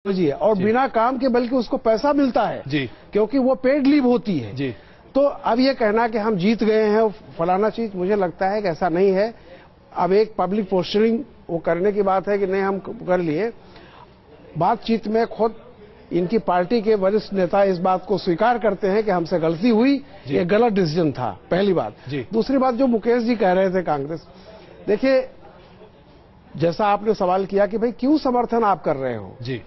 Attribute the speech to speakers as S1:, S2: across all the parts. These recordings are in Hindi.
S1: जी है और बिना काम के बल्कि उसको पैसा मिलता है जी, क्योंकि वो पेड लीव होती है जी। तो अब ये कहना कि हम जीत गए हैं फलाना चीज, मुझे लगता है कि ऐसा नहीं है। अब एक पब्लिक पोस्टरिंग वो करने की बात है कि नहीं हम कर लिए, बातचीत में खुद इनकी पार्टी के वरिष्ठ नेता इस बात को स्वीकार करते हैं कि हमसे गलती हुई, ये गलत डिसीजन था, पहली बात। दूसरी बात जो मुकेश जी कह रहे थे कांग्रेस, देखिए जैसा आपने सवाल किया कि भाई क्यों समर्थन आप कर रहे हो जी,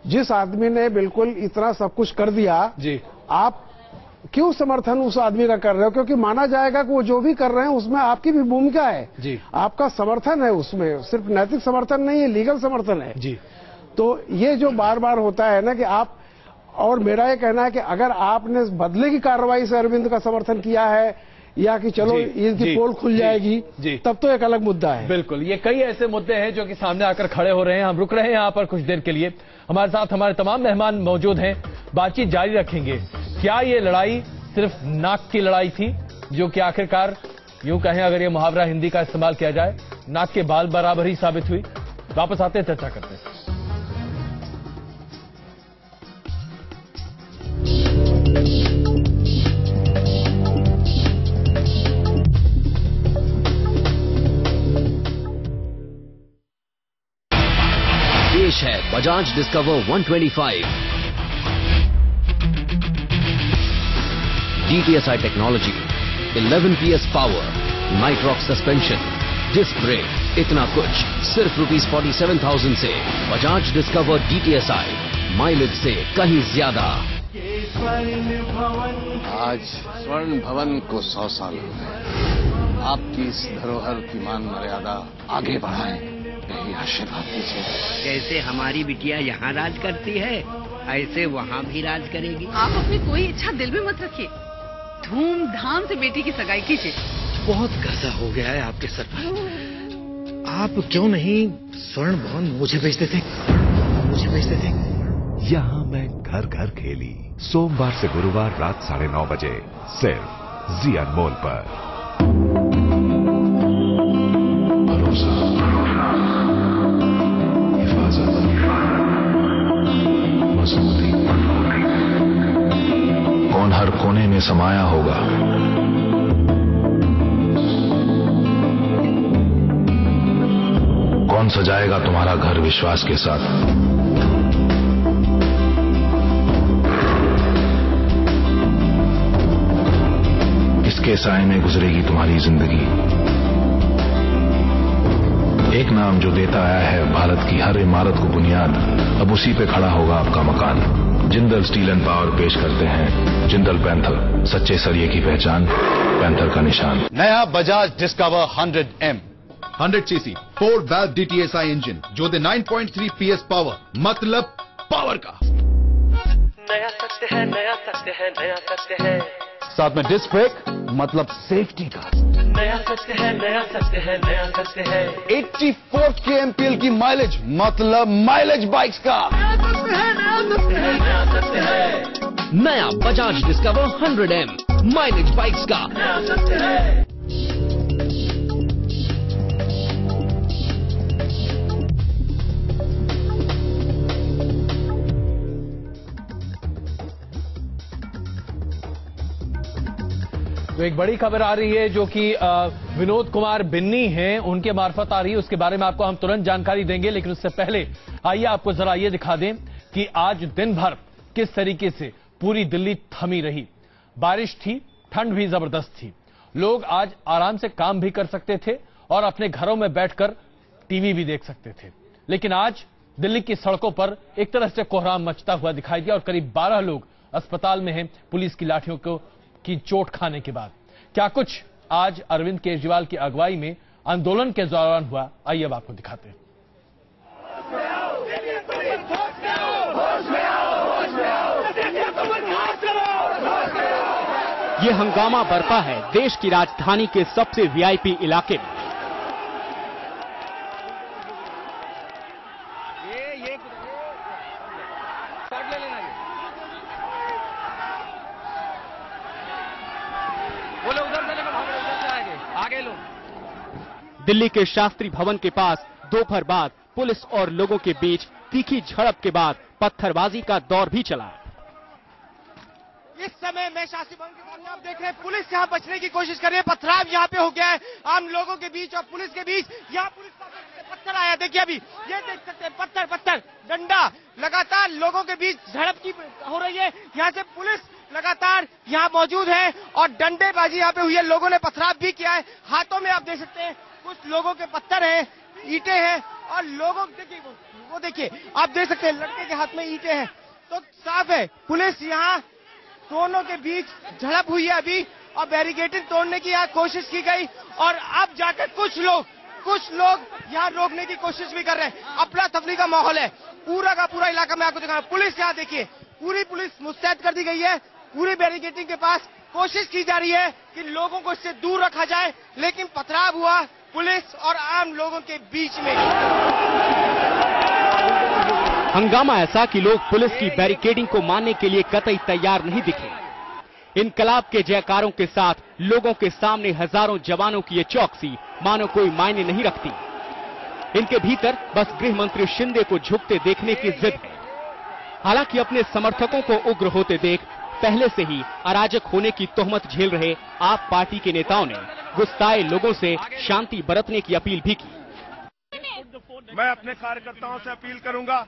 S1: जिस आदमी ने बिल्कुल इतना सब कुछ कर दिया जी, आप क्यों समर्थन उस आदमी का कर रहे हो? क्योंकि माना जाएगा कि वो जो भी कर रहे हैं उसमें आपकी भी भूमिका है जी, आपका समर्थन है उसमें, सिर्फ नैतिक समर्थन नहीं है, लीगल समर्थन है जी। तो ये जो बार बार होता है ना कि आप, और मेरा ये कहना है कि अगर आपने बदले की कार्रवाई से अरविंद का समर्थन किया है या कि चलो इनकी पोल खुल जाएगी जी, तब तो एक अलग मुद्दा है।
S2: बिल्कुल, ये कई ऐसे मुद्दे हैं जो कि सामने आकर खड़े हो रहे हैं। हम रुक रहे हैं यहाँ पर कुछ देर के लिए, हमारे साथ हमारे तमाम मेहमान मौजूद हैं, बातचीत जारी रखेंगे। क्या ये लड़ाई सिर्फ नाक की लड़ाई थी, जो कि आखिरकार यूं कहें अगर ये मुहावरा हिंदी का इस्तेमाल किया जाए, नाक के बाल बराबर ही साबित हुई? वापस आते हैं, चर्चा करते हैं।
S3: पेश है Bajaj Discover 125 DTSI technology, 11 PS power, Nitrox suspension, disc brake, इतना कुछ सिर्फ ₹47,000 से। बजाज डिस्कवर DTSI, माइलेज से कहीं ज्यादा।
S4: आज स्वर्ण भवन को 100 साल हो गए। आपकी इस धरोहर की मान मर्यादा आगे बढ़ाएं, यही आशीर्वाद दीजिए।
S5: जैसे हमारी बिटिया यहाँ राज करती है, ऐसे वहाँ भी राज करेगी।
S6: आप अपनी कोई इच्छा दिल में मत रखिए, धूमधाम से बेटी की सगाई कीजिए।
S7: बहुत कर्जा हो गया है आपके सर पर। आप क्यों नहीं स्वर्ण भवन मुझे बेच देते?
S8: यहाँ मैं घर घर खेली, सोमवार से गुरुवार रात 9:30 बजे सिर्फ जी अनमोल पर।
S9: भरोसा, हिफाजत, मजबूती, कौन हर कोने में समाया होगा? कौन सजाएगा तुम्हारा घर विश्वास के साथ? किसके साए में गुजरेगी तुम्हारी जिंदगी? एक नाम जो देता आया है भारत की हर इमारत को बुनियाद, अब उसी पे खड़ा होगा आपका मकान। जिंदल स्टील एंड पावर पेश करते हैं जिंदल पैंथर, सच्चे सरिये की पहचान, पैंथर का निशान।
S4: नया Bajaj discover 100M
S10: 100 cc 4 valve DTSI engine जो दे 9.3 PS पावर, मतलब पावर का।
S11: नया सत्य है, नया सत्य है, नया सत्य है।
S4: साथ में डिस्क ब्रेक, मतलब सेफ्टी का।
S11: नया सत्य है, नया सत्य है, नया सत्य है।
S4: 84 kmpl की माइलेज, मतलब माइलेज बाइक्स का।
S11: नया सत्य है, नया सत्य है, नया सत्य है।
S3: नया Bajaj discover 100M, mileage bikes का।
S11: नया सत्य है।
S2: तो एक बड़ी खबर आ रही है जो कि विनोद कुमार बिन्नी हैं, उनके मार्फत आ रही है, उसके बारे में आपको हम तुरंत जानकारी देंगे। लेकिन उससे पहले आइए आपको जरा ये दिखा दें कि आज दिन भर किस तरीके से पूरी दिल्ली थमी रही। बारिश थी, ठंड भी जबरदस्त थी, लोग आज आराम से काम भी कर सकते थे और अपने घरों में बैठकर टीवी भी देख सकते थे। लेकिन आज दिल्ली की सड़कों पर एक तरह से कोहराम मचता हुआ दिखाई दिया और करीब 12 लोग अस्पताल में हैं पुलिस की लाठियों की चोट खाने के बाद। क्या कुछ आज अरविंद केजरीवाल की अगुवाई में आंदोलन के दौरान हुआ, आइए अब आपको दिखाते हैं।
S12: ये हंगामा बरपा है देश की राजधानी के सबसे वीआईपी इलाके में। दिल्ली के शास्त्री भवन के पास दोपहर बाद पुलिस और लोगों के बीच तीखी झड़प के बाद पत्थरबाजी का दौर भी चला।
S13: इस समय मैं शासी भवन के सामने आप देख रहे हैं, पुलिस यहाँ बचने की कोशिश कर रही है। पथराव यहाँ पे हो गया है आम लोगों के बीच और पुलिस के बीच। यहाँ पुलिस का पत्थर आया, देखिए अभी ये देख सकते हैं, पत्थर डंडा, लगातार लोगों के बीच झड़प की हो रही है। यहाँ से पुलिस लगातार यहाँ मौजूद है और डंडेबाजी यहाँ पे हुई है। लोगों ने पथराव भी किया है। हाथों में आप देख सकते हैं कुछ लोगों के पत्थर हैं, ईंटें हैं और लोगों देखिए वो देखिए आप देख सकते हैं लड़के के हाथ में ईंटें हैं। तो साफ है पुलिस यहाँ दोनों के बीच झड़प हुई है अभी और बैरिकेडिंग तोड़ने की यहाँ कोशिश की गई और अब जाकर कुछ लोग यहाँ रोकने की कोशिश भी कर रहे हैं। अफरा तफरी का माहौल है पूरा का पूरा इलाका में। आपको दिखा पुलिस यहाँ देखिए, पूरी पुलिस मुस्तैद कर दी गई है। पूरी बैरिकेडिंग के पास कोशिश की जा रही है कि लोगों को इससे दूर रखा जाए, लेकिन पथराव हुआ पुलिस और आम लोगों के बीच में।
S12: हंगामा ऐसा कि लोग पुलिस की बैरिकेडिंग को मानने के लिए कतई तैयार नहीं दिखे। इनकलाब के जयकारों के साथ लोगों के सामने हजारों जवानों की ये चौकसी मानो कोई मायने नहीं रखती। इनके भीतर बस गृह मंत्री शिंदे को झुकते देखने की जिद है। हालांकि अपने समर्थकों को उग्र होते देख पहले से ही अराजक होने की तोहमत झेल रहे आप पार्टी के नेताओं ने गुस्साए लोगों से शांति बरतने की अपील भी की।
S14: मैं अपने कार्यकर्ताओं से अपील करूंगा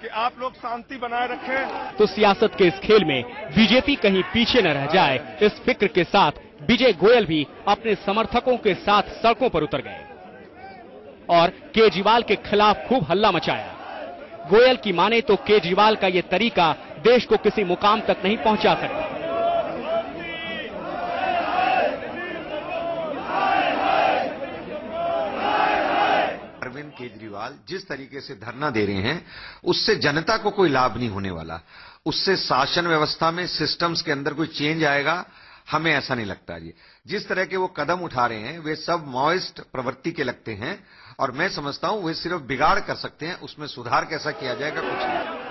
S14: कि आप लोग शांति बनाए रखें।
S12: तो सियासत के इस खेल में बीजेपी कहीं पीछे न रह जाए, इस फिक्र के साथ विजय गोयल भी अपने समर्थकों के साथ सड़कों पर उतर गए और केजरीवाल के खिलाफ खूब हल्ला मचाया। गोयल की माने तो केजरीवाल का यह तरीका देश को किसी मुकाम तक नहीं पहुंचा सकता।
S15: अरविंद केजरीवाल जिस तरीके से धरना दे रहे हैं उससे जनता को कोई लाभ नहीं होने वाला। उससे शासन व्यवस्था में सिस्टम्स के अंदर कोई चेंज आएगा, हमें ऐसा नहीं लगता जी। जिस तरह के वो कदम उठा रहे हैं वे सब माओइस्ट प्रवृत्ति के लगते हैं और मैं समझता हूं वे सिर्फ बिगाड़ कर सकते हैं, उसमें सुधार कैसा किया जाएगा कुछ नहीं।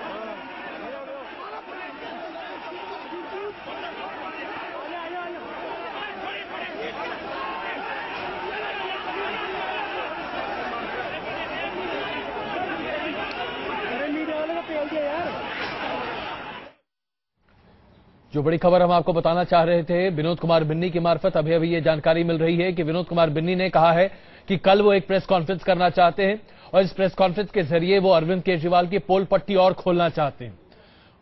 S2: जो बड़ी खबर हम आपको बताना चाह रहे थे, विनोद कुमार बिन्नी की मार्फत अभी ये जानकारी मिल रही है कि विनोद कुमार बिन्नी ने कहा है कि कल वो एक प्रेस कॉन्फ्रेंस करना चाहते हैं और इस प्रेस कॉन्फ्रेंस के जरिए वो अरविंद केजरीवाल की पोल पट्टी और खोलना चाहते हैं।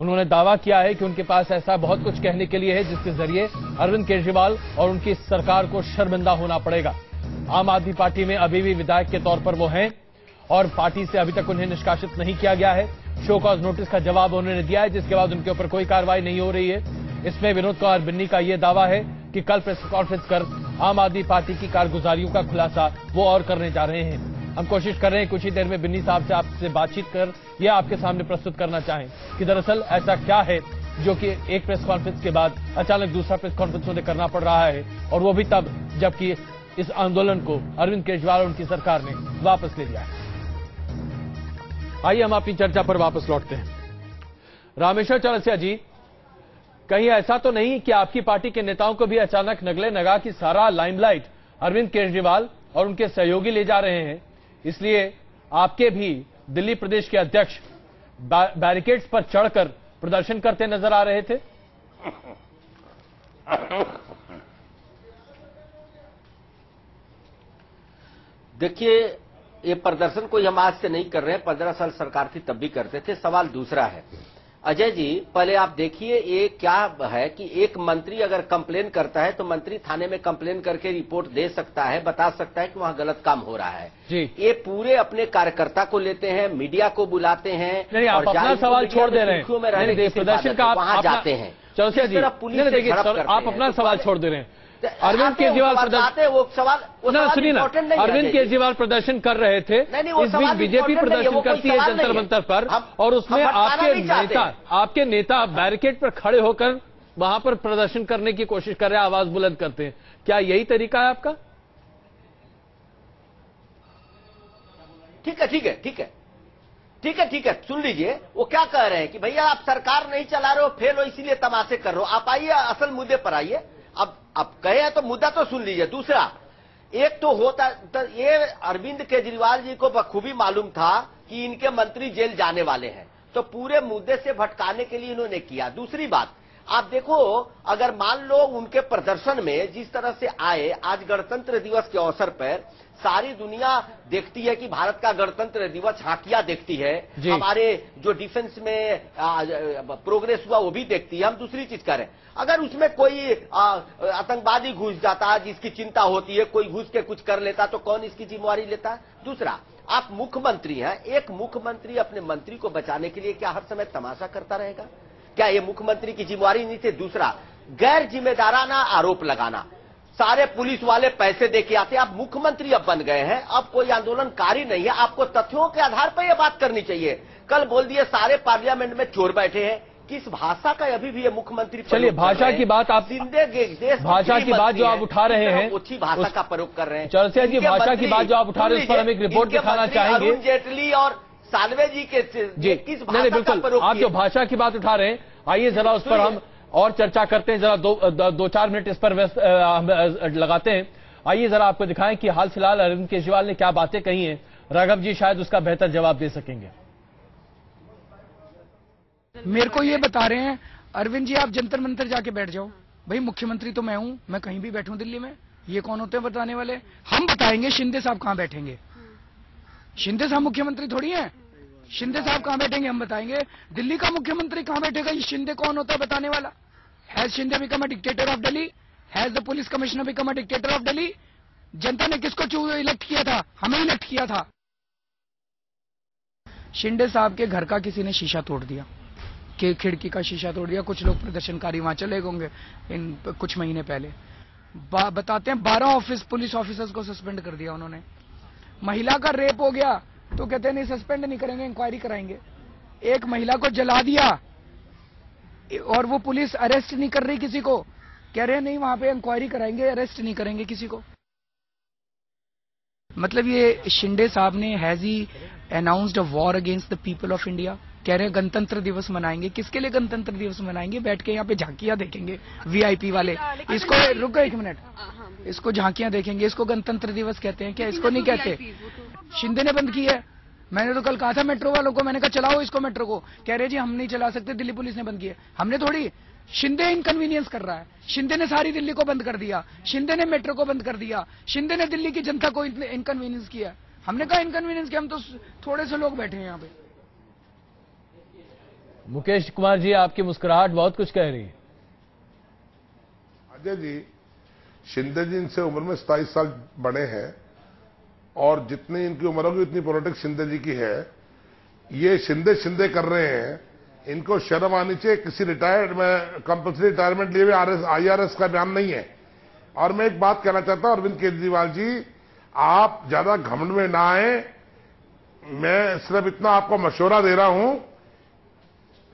S2: उन्होंने दावा किया है कि उनके पास ऐसा बहुत कुछ कहने के लिए है जिसके जरिए अरविंद केजरीवाल और उनकी सरकार को शर्मिंदा होना पड़ेगा। आम आदमी पार्टी में अभी भी विधायक के तौर पर वो हैं और पार्टी से अभी तक उन्हें निष्कासित नहीं किया गया है। शो कॉज नोटिस का जवाब उन्होंने दिया है जिसके बाद उनके ऊपर कोई कार्रवाई नहीं हो रही है। इसमें विनोद कुमार बिन्नी का यह दावा है कि कल प्रेस कॉन्फ्रेंस कर आम आदमी पार्टी की कारगुजारियों का खुलासा वो और करने जा रहे हैं। हम कोशिश कर रहे हैं कुछ ही देर में बिन्नी साहब से आपसे बातचीत कर यह आपके सामने प्रस्तुत करना चाहें कि दरअसल ऐसा क्या है जो कि एक प्रेस कॉन्फ्रेंस के बाद अचानक दूसरा प्रेस कॉन्फ्रेंस उन्हें करना पड़ रहा है और वो भी तब जबकि इस आंदोलन को अरविंद केजरीवाल और उनकी सरकार ने वापस ले लिया है। आइए हम अपनी चर्चा पर वापस लौटते हैं। रामेश्वर चौरसिया जी, कहीं ऐसा तो नहीं कि आपकी पार्टी के नेताओं को भी अचानक नगले नगा कि सारा लाइमलाइट अरविंद केजरीवाल और उनके सहयोगी ले जा रहे हैं, इसलिए आपके भी दिल्ली प्रदेश के अध्यक्ष बैरिकेड्स पर चढ़कर प्रदर्शन करते नजर आ रहे थे?
S16: देखिए, ये प्रदर्शन कोई हम आज से नहीं कर रहे हैं, 15 साल सरकार थी तब भी करते थे। सवाल दूसरा है अजय जी, पहले आप देखिए ये क्या है कि एक मंत्री अगर कंप्लेन करता है तो मंत्री थाने में कंप्लेन करके रिपोर्ट दे सकता है, बता सकता है कि वहां गलत काम हो रहा है जी। ये पूरे अपने कार्यकर्ता को लेते हैं, मीडिया को बुलाते हैं।
S2: नहीं, आप अपना सवाल छोड़ दे रहे हैं, प्रदर्शन का
S16: वहां जाते हैं।
S2: चौरसिया जी, आप अपना सवाल छोड़ दे रहे हैं। अरविंद केजरीवाल प्रदर्शन, वो सवाल सुनिए ना, अरविंद केजरीवाल प्रदर्शन कर रहे थे, इस बीच बीजेपी प्रदर्शन करती है जंतर मंतर पर और उसमें आपके नेता बैरिकेड पर खड़े होकर वहां पर प्रदर्शन करने की कोशिश कर रहे हैं, आवाज बुलंद करते हैं। क्या यही तरीका है आपका?
S16: ठीक है, ठीक है, ठीक है, ठीक है, ठीक है, सुन लीजिए वो क्या कह रहे हैं कि भैया आप सरकार नहीं चला रहे हो, फेल हो, इसीलिए तमाशे कर रहे हो। आप आइए असल मुद्दे पर आइए। अब कहे हैं तो मुद्दा तो सुन लीजिए। दूसरा, एक तो होता तो ये अरविंद केजरीवाल जी को बखूबी मालूम था कि इनके मंत्री जेल जाने वाले हैं, तो पूरे मुद्दे से भटकाने के लिए इन्होंने किया। दूसरी बात, आप देखो, अगर मान लो उनके प्रदर्शन में जिस तरह से आए, आज गणतंत्र दिवस के अवसर पर सारी दुनिया देखती है कि भारत का गणतंत्र दिवस, झांकियां देखती है, हमारे जो डिफेंस में प्रोग्रेस हुआ वो भी देखती है, हम दूसरी चीज करें। अगर उसमें कोई आतंकवादी घुस जाता है जिसकी चिंता होती है, कोई घुस के कुछ कर लेता, तो कौन इसकी जिम्मेवारी लेता है? दूसरा, आप मुख्यमंत्री हैं, एक मुख्यमंत्री अपने मंत्री को बचाने के लिए क्या हर समय तमाशा करता रहेगा? क्या ये मुख्यमंत्री की जिम्मेवारी नहीं थी? दूसरा, गैर जिम्मेदाराना आरोप लगाना, सारे पुलिस वाले पैसे देके आते, आप मुख्यमंत्री अब बन गए हैं, अब कोई आंदोलनकारी नहीं है, आपको तथ्यों के आधार पर यह बात करनी चाहिए। कल बोल दिए सारे पार्लियामेंट में चोर बैठे हैं, किस भाषा का अभी भी ये मुख्यमंत्री?
S2: चलिए, भाषा की बात आप भाषा की बात जो आप उठा रहे हैं,
S16: अच्छी भाषा का प्रयोग कर रहे हैं।
S2: चर्चा जी, भाषा की बात जो आप उठा रहे हैं, उस पर हम एक रिपोर्ट दिखाना चाहेंगे।
S16: अरुण जेटली और साल्वे जी के किस भाषा का प्रयोग?
S2: आप जो भाषा की बात उठा रहे हैं, आइए जरा उस पर हम और चर्चा करते हैं। जरा दो चार मिनट इस पर हम लगाते हैं। आइए जरा आपको दिखाएं कि हाल फिलहाल अरविंद केजरीवाल ने क्या बातें कही हैं। राघव जी शायद उसका बेहतर जवाब दे सकेंगे।
S17: मेरे को ये बता रहे हैं, अरविंद जी आप जंतर मंतर जाके बैठ जाओ। भाई मुख्यमंत्री तो मैं हूं, मैं कहीं भी बैठूं दिल्ली में, ये कौन होते हैं बताने वाले? हम बताएंगे शिंदे साहब कहां बैठेंगे। शिंदे साहब मुख्यमंत्री थोड़ी हैं। शिंदे साहब कहां बैठेंगे हम बताएंगे। दिल्ली का मुख्यमंत्री कहां बैठेगा, ये शिंदे कौन होता है बताने वाला? Has Shinde become a dictator of Delhi? Has the police commissioner become a dictator of Delhi? जनता ने किसको इलेक्ट किया था? हमें इलेक्ट किया था। शिंदे साहब के घर का किसी ने शीशा तोड़ दिया, कि खिड़की का शीशा तोड़ दिया। कुछ लोग प्रदर्शनकारी वहां चले होंगे इन कुछ महीने पहले। बताते हैं 12 पुलिस ऑफिसर्स को सस्पेंड कर दिया उन्होंने। महिला का रेप हो गया तो कहते हैं नहीं सस्पेंड नहीं करेंगे, इंक्वायरी कराएंगे। एक महिला को जला दिया और वो पुलिस अरेस्ट नहीं कर रही किसी को, कह रहे हैं नहीं वहां पे इंक्वायरी कराएंगे, अरेस्ट नहीं करेंगे किसी को। मतलब ये शिंदे साहब ने has he announced a war against the people of India. कह रहे हैं गणतंत्र दिवस मनाएंगे। किसके लिए गणतंत्र दिवस मनाएंगे? बैठ के यहाँ पे झांकियां देखेंगे वीआईपी वाले। इसको रुको एक मिनट, इसको झांकियां देखेंगे, इसको गणतंत्र दिवस कहते हैं क्या? इसको नहीं कहते। शिंदे ने बंद की है। मैंने तो कल कहा था मेट्रो वालों को, मैंने कहा चलाओ इसको मेट्रो को, कह रहे जी हम नहीं चला सकते, दिल्ली पुलिस ने बंद किया। हमने थोड़ी, शिंदे इनकन्वीनियंस कर रहा है। शिंदे ने सारी दिल्ली को बंद कर दिया, शिंदे ने मेट्रो को बंद कर दिया, शिंदे ने दिल्ली की जनता को इनकन्वीनियंस किया। हमने कहा इनकन्वीनियंस किया, हम तो थोड़े से लोग बैठे हैं यहाँ पे।
S2: मुकेश कुमार जी, आपकी मुस्कुराहट बहुत कुछ कह रही है।
S18: अजय जी, शिंदे जी इनसे उम्र में 27 साल बड़े हैं और जितनी इनकी उम्र होगी उतनी पॉलिटिक्स शिंदे जी की है। ये शिंदे कर रहे हैं, इनको शर्म आनी चाहिए। किसी रिटायर्ड में कंपल्सरी रिटायरमेंट लिए हुए IRS का बयान नहीं है। और मैं एक बात कहना चाहता हूं, अरविंद केजरीवाल जी, आप ज्यादा घमंड में ना आए। मैं सिर्फ इतना आपको मशवरा दे रहा हूं,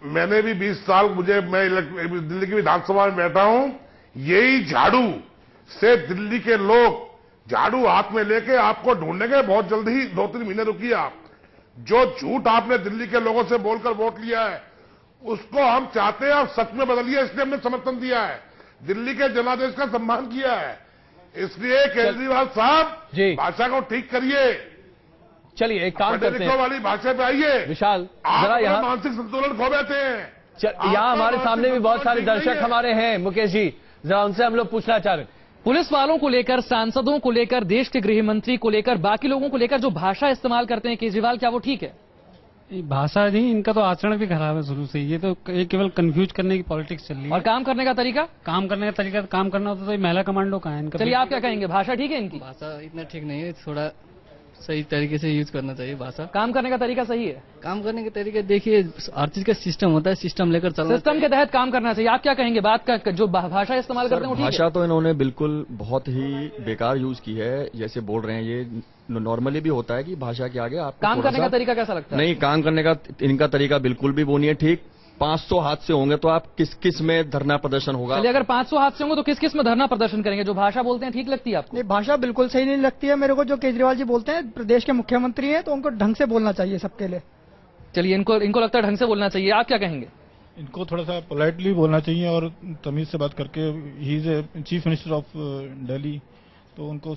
S18: मैंने भी 20 साल मैं दिल्ली की विधानसभा में बैठा हूं। यही झाड़ू से दिल्ली के लोग झाड़ू हाथ में लेके आपको ढूंढेंगे। बहुत जल्दी ही 2-3 महीने रुकिए आप। जो झूठ आपने दिल्ली के लोगों से बोलकर वोट लिया है उसको हम चाहते हैं आप सच में बदलिए, इसलिए हमने समर्थन दिया है, दिल्ली के जनादेश का सम्मान किया है। इसलिए केजरीवाल साहब भाषा को ठीक करिए।
S2: चलिए एक काम करते हैं,
S18: वाली भाषा पे आइए।
S2: विशाल, जरा यहाँ
S18: मानसिक संतुलन खो बैठे हैं।
S2: यहाँ हमारे सामने भी बहुत सारे दर्शक हमारे हैं। मुकेश जी, जरा उनसे हम लोग पूछना चाह रहे हैं।
S19: पुलिस वालों को लेकर, सांसदों को लेकर, देश के गृह मंत्री को लेकर, बाकी लोगों को लेकर जो भाषा इस्तेमाल करते हैं केजरीवाल, क्या वो ठीक है?
S20: भाषा नहीं, इनका तो आचरण भी खराब है शुरू से। ये तो केवल कंफ्यूज करने की पॉलिटिक्स चल रही है।
S19: और काम करने का तरीका?
S20: काम करना होता तो महिला कमांडो का है इनका।
S19: चलिए आप क्या कहेंगे, भाषा ठीक है इनकी?
S21: भाषा इतना ठीक नहीं है, थोड़ा सही तरीके से यूज करना चाहिए भाषा।
S19: काम करने का तरीका सही है?
S21: काम करने के तरीके देखिए, हर चीज का सिस्टम होता है, सिस्टम लेकर चलना,
S19: सिस्टम के तहत काम करना चाहिए। आप क्या कहेंगे, बात का जो भाषा इस्तेमाल करते हैं?
S22: भाषा तो इन्होंने बिल्कुल बहुत ही बेकार यूज की है। जैसे बोल रहे हैं, ये नॉर्मली भी होता है कि भाषा के आगे आप
S19: काम करने का तरीका कैसा लगता है?
S22: नहीं, काम करने का इनका तरीका बिल्कुल भी वो नहीं है ठीक। 500 हादसे होंगे तो आप किस में धरना प्रदर्शन होगा?
S19: चलिए अगर 500 हादसे होंगे तो किस में धरना प्रदर्शन करेंगे? जो भाषा बोलते हैं ठीक लगती है आपको?
S23: नहीं, भाषा बिल्कुल सही नहीं लगती है मेरे को। जो केजरीवाल जी बोलते हैं, प्रदेश के मुख्यमंत्री हैं तो उनको ढंग से बोलना चाहिए सबके लिए।
S19: चलिए इनको लगता है ढंग से बोलना चाहिए। आप क्या कहेंगे?
S24: इनको थोड़ा सा पोलाइटली बोलना चाहिए और तमीज से बात करके। He is a chief minister of Delhi, तो उनको